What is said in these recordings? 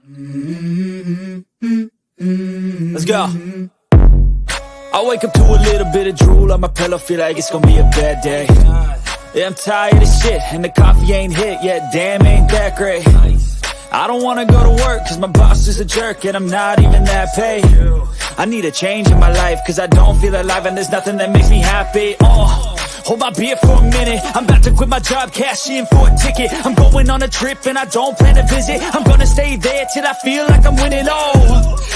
Let's go. I wake up to a little bit of drool on my pillow, feel like it's gonna be a bad day. Yeah, I'm tired of shit, and the coffee ain't hit yet, damn, ain't that great. I don't wanna go to work, cause my boss is a jerk, and I'm not even that paid. I need a change in my life, cause I don't feel alive, and there's nothing that makes me happy. Hold my beer for a minute, I'm about to quit my job, cash in for a ticket. I'm going on a trip and I don't plan to visit. I'm gonna stay there till I feel like I'm winning,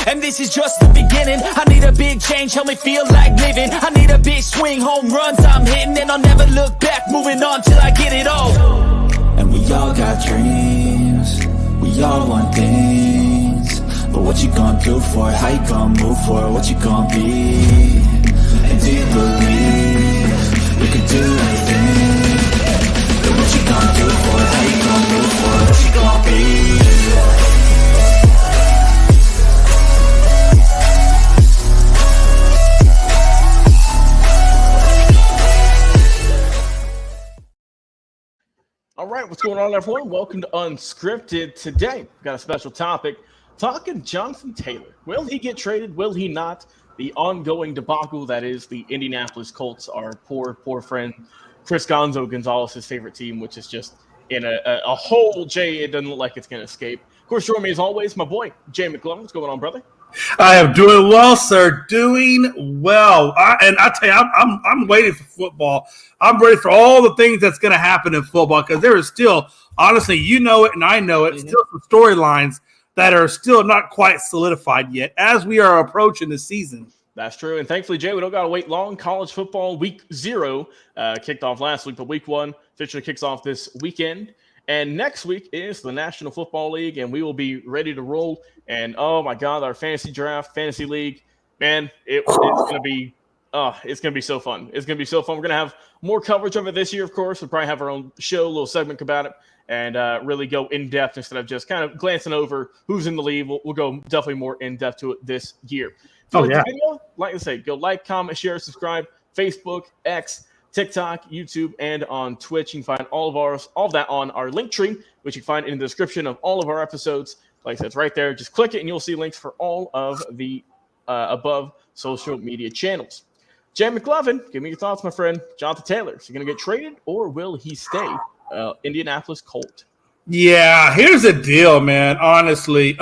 and this is just the beginning. I need a big change, help me feel like living. I need a big swing, home runs I'm hitting, and I'll never look back, moving on till I get it all. And we all got dreams, we all want things, but what you gonna do for it? How you gonna move for it? What you gonna be? And do you believe you can do anything? But what you gonna do for it? How you gonna move for it? What you gonna be? All right, what's going on, everyone? Welcome to Unscripted. Today, we've got a special topic, talking Jonathan Taylor. Will he get traded? Will he not? The ongoing debacle that is the Indianapolis Colts, our poor friend Chris Gonzalez's favorite team, which is just in a hole, Jay, it doesn't look like it's going to escape. Of course, joining me as always, my boy, Jay McClellan. What's going on, brother? I am doing well, sir. Doing well. And I tell you, I'm waiting for football. I'm ready for all the things that's going to happen in football because there is still, honestly, you know it and I know it, still some storylines that are still not quite solidified yet as we are approaching the season. That's true. And thankfully, Jay, we don't got to wait long. College football week 0 kicked off last week, but week 1 officially kicks off this weekend. And next week is the National Football League, and we will be ready to roll. And, oh, my God, our fantasy draft, fantasy league, man, it's going to be so fun. It's going to be so fun. We're going to have more coverage of it this year, of course. We'll probably have our own show, a little segment about it, and really go in-depth instead of just kind of glancing over who's in the league. We'll go definitely more in-depth to it this year. If you like the video, like I say, go like, comment, share, subscribe, Facebook, X, TikTok, YouTube, and on Twitch. You can find all of that on our link tree, which you can find in the description of all of our episodes. Like I said, it's right there. Just click it, and you'll see links for all of the above social media channels. Jay McLovin, give me your thoughts, my friend. Jonathan Taylor, is he going to get traded, or will he stay Indianapolis Colt? Yeah, here's the deal, man. Honestly,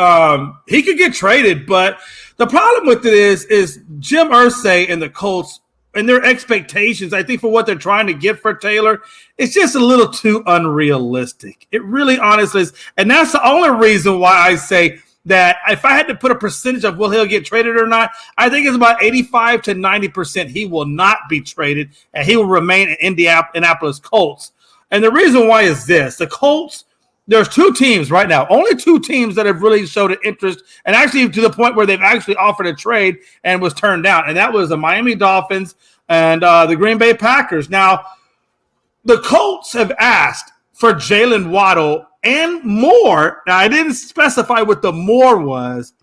he could get traded, but the problem with it is Jim Irsay and the Colts and their expectations, I think, for what they're trying to get for Taylor, it's just a little too unrealistic. It really honestly is. And that's the only reason why I say that if I had to put a percentage of will he get traded or not, I think it's about 85 to 90% he will not be traded and he will remain in Indianapolis Colts. And the reason why is this. The Colts, there's 2 teams right now, only 2 teams that have really showed an interest and actually to the point where they've actually offered a trade and was turned down. And that was the Miami Dolphins and the Green Bay Packers. Now, the Colts have asked for Jalen Waddle and more. Now, I didn't specify what the more was,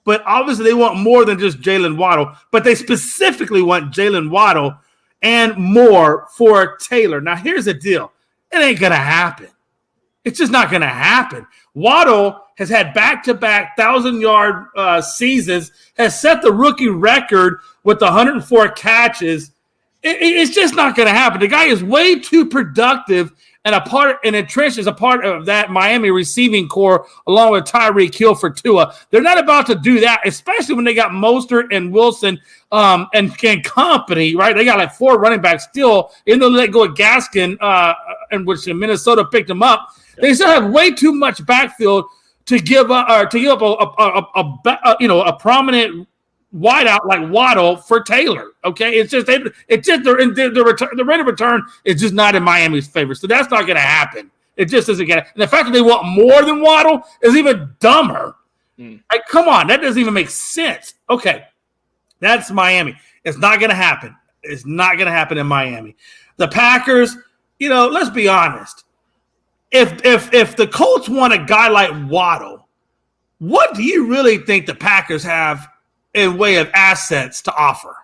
but obviously they want more than just Jalen Waddle, but they specifically want Jalen Waddle and more for Taylor. Now, here's the deal. It ain't going to happen. It's just not going to happen. Waddle has had back-to-back 1,000-yard seasons, has set the rookie record with 104 catches. It's just not going to happen. The guy is way too productive and entrenched as a part of that Miami receiving core along with Tyreek Hill for Tua. They're not about to do that, especially when they got Mostert and Wilson and company, right? They got like 4 running backs still, even though they let go of Gaskin, and which Minnesota picked him up. They still have way too much backfield to give up a prominent wideout like Waddle for Taylor. Okay, it's just the rate of return is just not in Miami's favor, so that's not going to happen. It just isn't going to. And the fact that they want more than Waddle is even dumber. Like, come on, that doesn't even make sense. Okay, that's Miami. It's not going to happen. It's not going to happen in Miami. The Packers, let's be honest. If the Colts want a guy like Waddle, what do you really think the Packers have in way of assets to offer?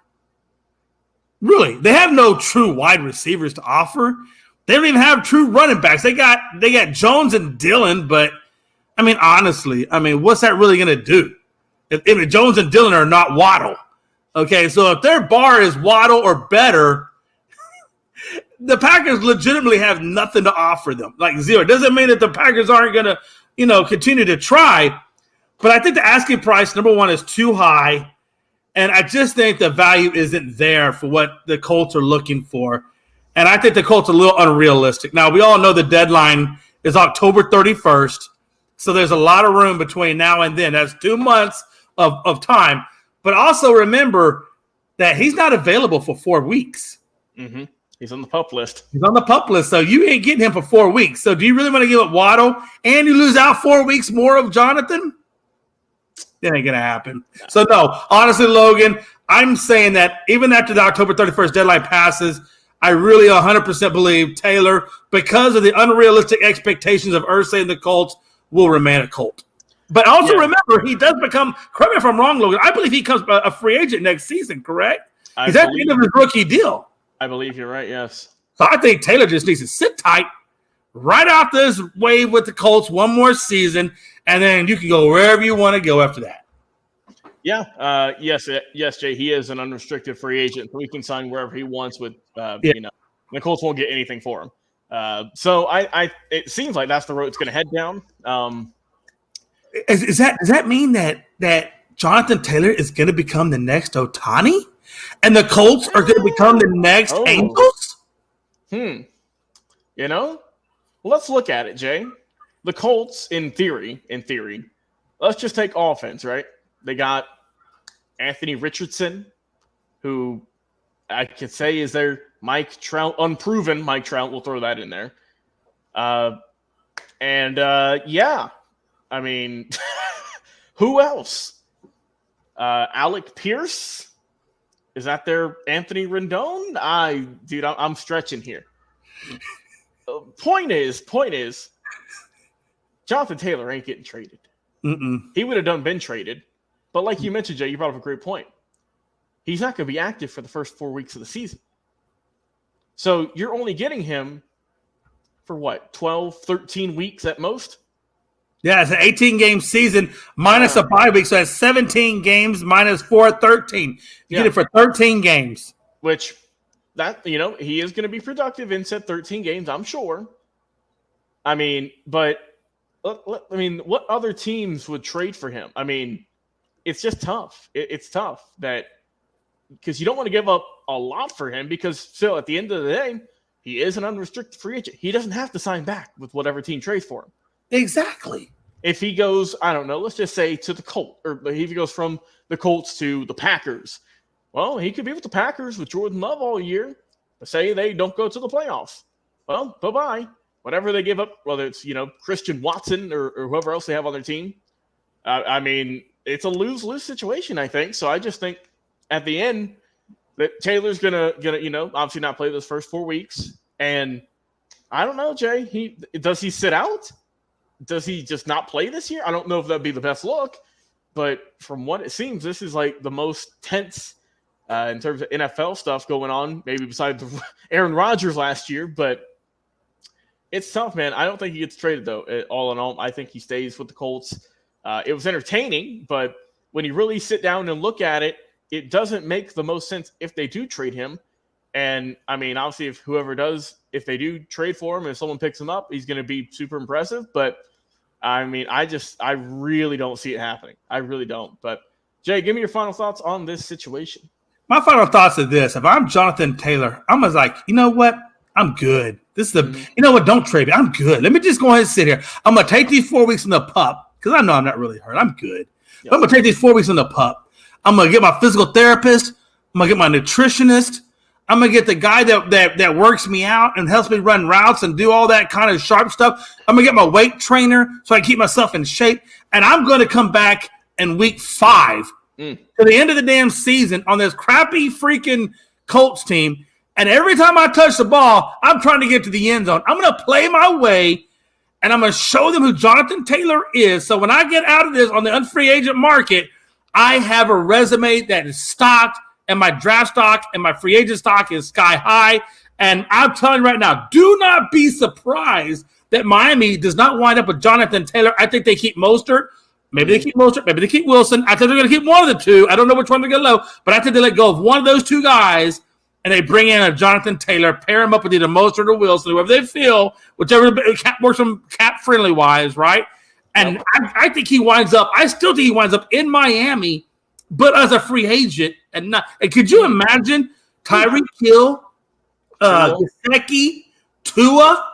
Really, they have no true wide receivers to offer. They don't even have true running backs. They got Jones and Dillon, but I mean, honestly, what's that really going to do? If Jones and Dillon are not Waddle, okay, so if their bar is Waddle or better, the Packers legitimately have nothing to offer them, like zero. It doesn't mean that the Packers aren't going to, continue to try, but I think the asking price, number one, is too high, and I just think the value isn't there for what the Colts are looking for, and I think the Colts are a little unrealistic. Now, we all know the deadline is October 31st, so there's a lot of room between now and then. That's 2 months of time, but also remember that he's not available for 4 weeks. Mm-hmm. He's on the PUP list. He's on the PUP list, so you ain't getting him for 4 weeks. So do you really want to give up Waddle and you lose out 4 weeks more of Jonathan? That ain't going to happen. No. So, no, honestly, Logan, I'm saying that even after the October 31st deadline passes, I really 100% believe Taylor, because of the unrealistic expectations of Irsay and the Colts, will remain a Colt. But also remember, he does become, correct me if I'm wrong, Logan, I believe he becomes a free agent next season, correct? He's at the end of his rookie deal. I believe you're right, yes. So I think Taylor just needs to sit tight, right out this wave with the Colts one more season, and then you can go wherever you want to go after that. Yeah, yes, Jay. He is an unrestricted free agent, so he can sign wherever he wants. With the Colts won't get anything for him. So it seems like that's the road it's going to head down. Does that mean that Jonathan Taylor is going to become the next Ohtani, and the Colts are going to become the next Angels? Let's look at it, Jay. The Colts, in theory, let's just take offense, right? They got Anthony Richardson, who I could say is their Mike Trout, unproven Mike Trout. We'll throw that in there. I mean, who else? Alec Pierce? Is that their Anthony Rendon? I'm stretching here. Point is, Jonathan Taylor ain't getting traded. He would have been traded. But like you mentioned, Jay, you brought up a great point. He's not going to be active for the first 4 weeks of the season. So you're only getting him for what, 12, 13 weeks at most? Yeah, it's an 18-game season minus a bye week, so that's 17 games minus 4, 13. You get it for 13 games. Which, he is going to be productive in said 13 games, I'm sure. I mean, but, what other teams would trade for him? I mean, it's just tough. It's tough because you don't want to give up a lot for him because still, at the end of the day, he is an unrestricted free agent. He doesn't have to sign back with whatever team trades for him. Exactly. If he goes, I don't know, let's just say to the Colts, or if he goes from the Colts to the Packers, well, he could be with the Packers with Jordan Love all year. But say they don't go to the playoffs. Well, bye-bye. Whatever they give up, whether it's, Christian Watson or whoever else they have on their team. It's a lose-lose situation, I think. So I just think at the end that Taylor's gonna obviously not play those first 4 weeks. And I don't know, Jay. Does he sit out? Does he just not play this year? I don't know if that'd be the best look, but from what it seems, this is like the most tense in terms of NFL stuff going on, maybe besides Aaron Rodgers last year. But it's tough, man. I don't think he gets traded, though. All in all, I think he stays with the Colts. It was entertaining, but when you really sit down and look at it, it doesn't make the most sense if they do trade him. And, obviously, if they do trade for him and if someone picks him up, he's going to be super impressive. But, I really don't see it happening. I really don't. But, Jay, give me your final thoughts on this situation. My final thoughts are this. If I'm Jonathan Taylor, I'm just like, you know what? I'm good. This is you know what? Don't trade me. I'm good. Let me just go ahead and sit here. I'm going to take these 4 weeks in the PUP because I know I'm not really hurt. I'm good. Yep. I'm going to take these 4 weeks in the PUP. I'm going to get my physical therapist. I'm going to get my nutritionist. I'm going to get the guy that works me out and helps me run routes and do all that kind of sharp stuff. I'm going to get my weight trainer so I can keep myself in shape. And I'm going to come back in week 5 to the end of the damn season on this crappy freaking Colts team. And every time I touch the ball, I'm trying to get to the end zone. I'm going to play my way, and I'm going to show them who Jonathan Taylor is. So when I get out of this on the unfree agent market, I have a resume that is stocked, and my draft stock and my free agent stock is sky high. And I'm telling you right now, do not be surprised that Miami does not wind up with Jonathan Taylor. I think they keep Mostert. Maybe they keep Mostert. Maybe they keep Wilson. I think they're going to keep one of the two. I don't know which one they're going to go, but I think they let go of one of those two guys, and they bring in a Jonathan Taylor, pair him up with either Mostert or Wilson, whoever they feel, whichever works from cap-friendly wise, right? And I think he winds up – I still think he winds up in Miami, but as a free agent. And could you imagine Tyreek Hill, Gesicki, Tua,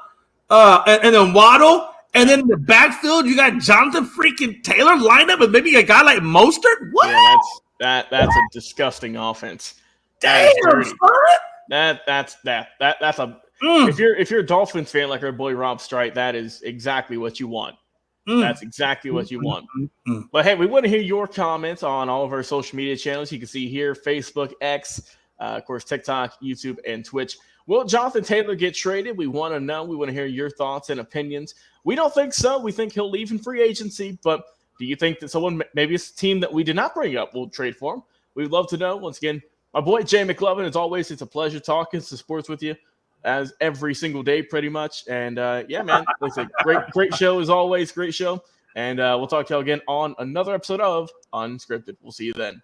and then Waddle, and then in the backfield you got Jonathan freaking Taylor lined up with maybe a guy like Mostert? What? Yeah, that's a disgusting offense. Damn, son. That's a if you're a Dolphins fan like our boy Rob Strite, that is exactly what you want. That's exactly what you want. But hey, we want to hear your comments on all of our social media channels. You can see here, Facebook, X, of course, TikTok, YouTube, and Twitch. Will Jonathan Taylor get traded? We want to know. We want to hear your thoughts and opinions. We don't think so. We think he'll leave in free agency. But do you think that someone, maybe it's a team that we did not bring up, will trade for him? We'd love to know. Once again, my boy Jay McLovin, as always, it's a pleasure talking to sports with you as every single day pretty much. And yeah, man, like I said, great show as always. Great show. And we'll talk to y'all again on another episode of Unscripted. We'll see you then.